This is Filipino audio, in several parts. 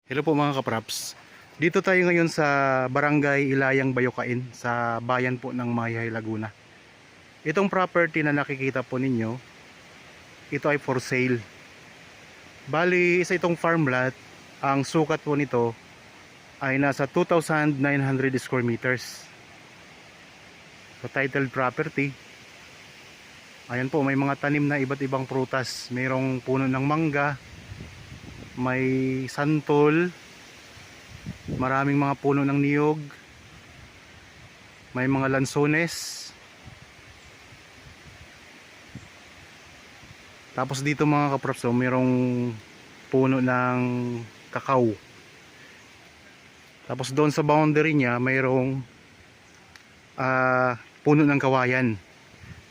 Hello po mga kapraps. Dito tayo ngayon sa Barangay Ilayang Bayokain sa bayan po ng Mayay, Laguna. Itong property na nakikita po ninyo, ito ay for sale. Bali, isa itong farm lot. Ang sukat po nito ay nasa 2,900 square meters. So titled property. Ayan po, may mga tanim na iba't ibang prutas. Mayroong puno ng mangga, may santol, maraming mga puno ng niyog, may mga lansones. Tapos dito mga kaprops, mayroong puno ng kakao. Tapos doon sa boundary niya mayroong puno ng kawayan.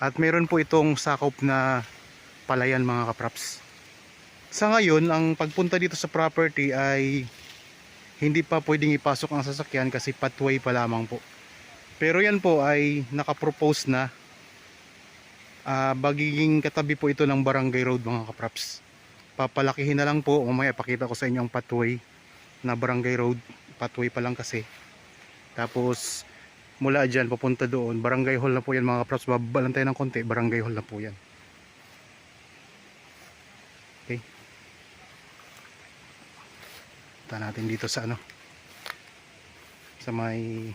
At mayroon po itong sakop na palayan mga kaprops. Sa ngayon, ang pagpunta dito sa property ay hindi pa pwedeng ipasok ang sasakyan kasi pathway pa lamang po. Pero yan po ay nakapropose na. Bagiging katabi po ito ng barangay road mga kapraps. Papalakihin na lang po, mamaya pakita ko sa inyo ang pathway na barangay road. Pathway pa lang kasi. Tapos mula dyan papunta doon, barangay hall na po yan mga kapraps. Bababa lang tayo ng konti, barangay hall na po yan. Okay, punta natin dito sa sa may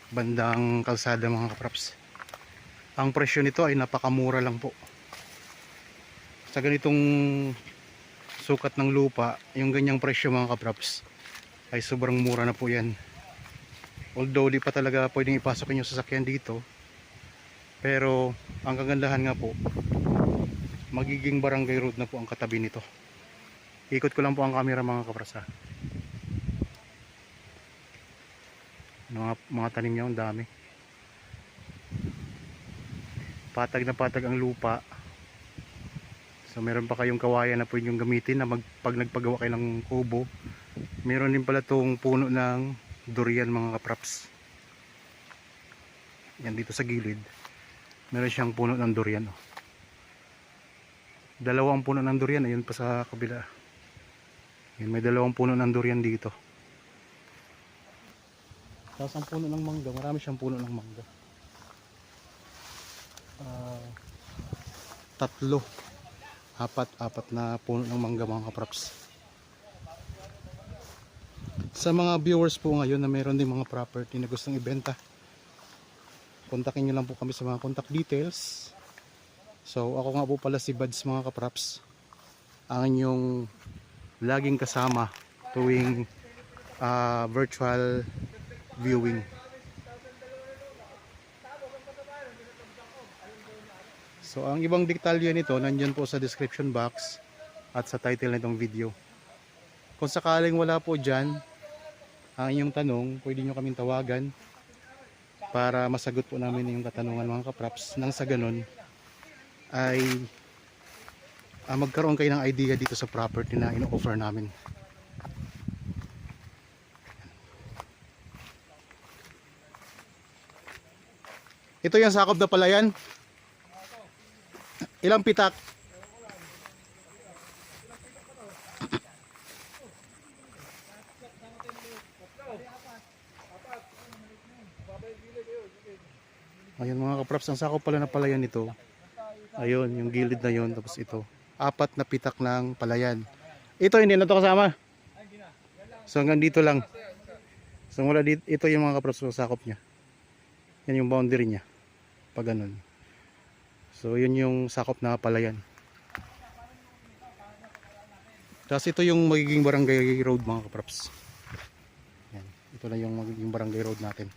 bandang kalsada mga kapraps. Ang presyo nito ay napakamura lang po. Sa ganitong sukat ng lupa, yung ganyang presyo mga kapraps ay sobrang mura na po yan. Although di pa talaga pwedeng ipasok yung sasakyan dito, pero ang kagandahan nga po, magiging barangay road na po ang katabi nito. Ikot ko lang po ang camera mga kapraps ha. Mga tanim niya, ang dami. Patag na patag ang lupa. So meron pa kayong kawayan na pwede yung gamitin na pag nagpagawa kayo ng kubo. Meron din pala itong puno ng durian mga kapraps. Yan dito sa gilid. Meron siyang puno ng durian. Dalawang puno ng durian. Ayun pa sa kabila. Yan, may dalawang puno ng durian dito. Tapos ang puno ng mangga. Marami siyang puno ng mangga. Tatlo. Apat na puno ng mangga mga kapraps. Sa mga viewers po ngayon na mayroon din mga property na gustong ibenta, kontakin nyo lang po kami sa mga contact details. So ako nga po pala si Bads mga kapraps, ang inyong laging kasama tuwing virtual viewing. So ang ibang detalye nito nandyan po sa description box at sa title nitong video. Kung sakaling wala po dyan ang inyong tanong, pwede nyo kaming tawagan para masagot po namin yung katanungan mga kapraps. Nang sa ganun ay magkaroon kayo ng idea dito sa property na ino-offer namin. Ito yung sakop na palayan. Ilang pitak? Ayun mga kapraps, ang sakop pala na palayan nito. Ayun, yung gilid na yun. Tapos ito, 4 na pitak ng palayan. Ito hindi na ito kasama. So hanggang dito lang. So mula dito, ito yung mga kapraps, sakop niya. Yan yung boundary niya. Pag ganun. So yun yung sakop na palayan. Tapos ito yung magiging barangay road mga kapraps. Yan. Ito na yung magiging barangay road natin.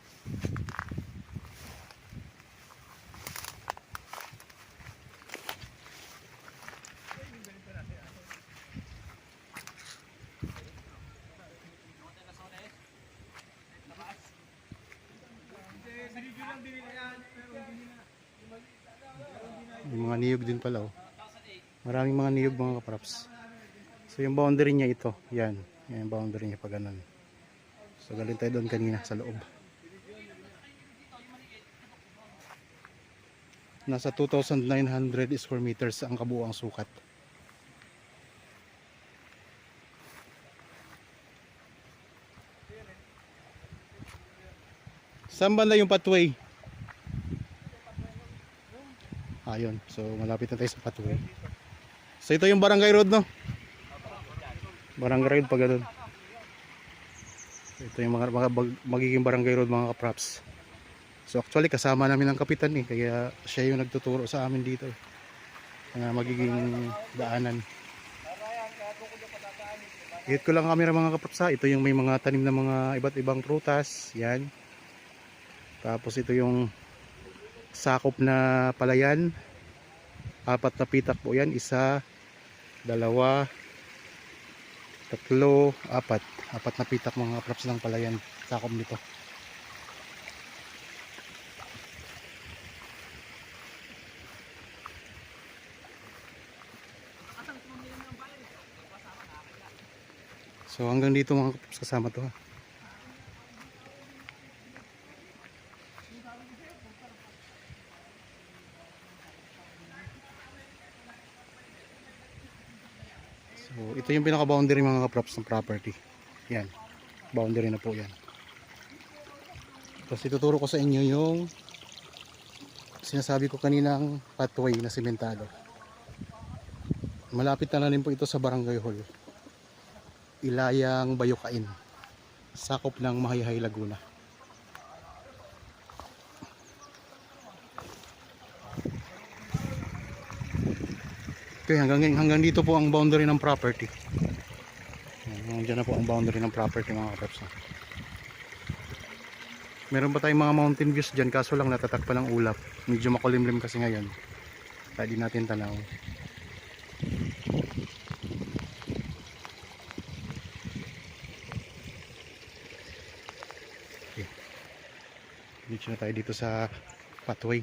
Yung mga niyog din pala Maraming mga niyog mga kapraps. So yung boundary niya ito. Yan yung boundary niya pag ganun. So galing tayo doon kanina sa loob. Nasa 2,900 square meters ang kabuuang sukat. Saan banda yung pathway? Ayun, so malapit na tayo sa pathway. So ito yung barangay road, no? Barangay road pag ganun. So, ito yung magiging barangay road mga kapraps. So actually kasama namin ang kapitan eh, kaya siya yung nagtuturo sa amin dito eh. Na magiging daanan. Hit ko lang camera mga kapraps ha. Ito yung may mga tanim na mga iba't ibang prutas. Yan. Tapos ito yung sakop na palayan. 4 na pitak po yan. 1, 2, 3, 4. 4 na pitak mga kapraps ng palayan. Sakop nito. So hanggang dito mga kapraps kasama to ha. So ito yung pinaka boundary mga kapraps ng property. Yan. Boundary na po yan. Tapos ituturo ko sa inyo yung sinasabi ko kaninang pathway na simentado. Malapit na rin po ito sa Barangay Hall. Ilayang Bayukain. Sakop ng Mahayhay, Laguna. Okay, hanggang dito po ang boundary ng property. Hanggang dyan na po ang boundary ng property mga kapraps. Meron pa tayong mga mountain views dyan kaso lang natatakpan ng ulap. Medyo makulimlim kasi ngayon. Kaya di natin tanaw. Okay. Dito na tayo dito sa pathway.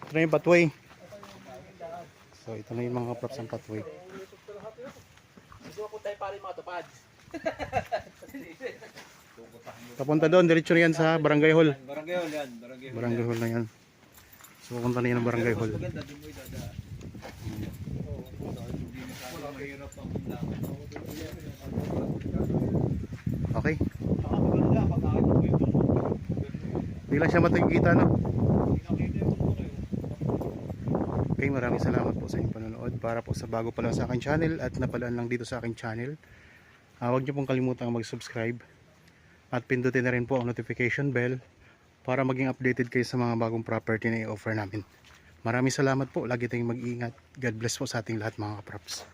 Ito na yung pathway. So ito na yung mga props ng pathway. Papunta doon, diretso na yan sa Barangay Hall. Barangay Hall yan. Barangay Hall na yan. So pupunta na yan ang Barangay Hall. Okay. Hindi lang siya matagkita, no? Okay, maraming salamat po sa inyong panonood. Para po sa bago pa lang sa aking channel at napalaan lang dito sa aking channel, huwag niyo pong kalimutang mag-subscribe at pindutin na rin po ang notification bell para maging updated kayo sa mga bagong property na i-offer namin. Maraming salamat po. Lagi tayong mag-iingat. God bless po sa ating lahat mga kapraps.